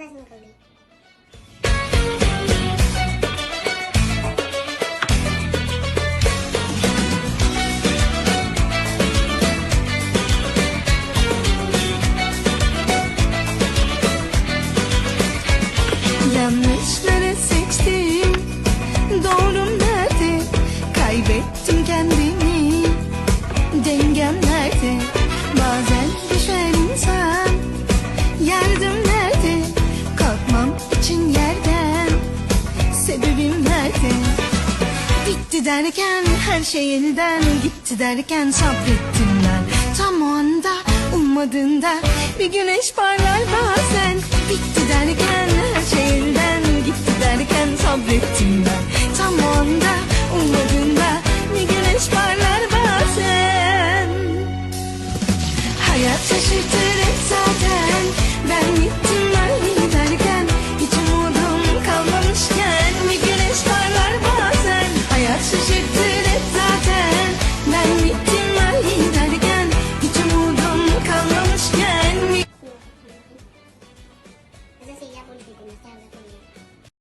odasını kırayım. Yanlışları seçtim, doğrum nerede? Kaybettim kendimi, dengem nerede? Bazen düşer insan, yardım nerede? Kalkmam için yerden, sebebim nerede? Bitti derken her şey elden gitti derken sabrettim ben. Tam o anda ummadığında bir güneş parlar bazen.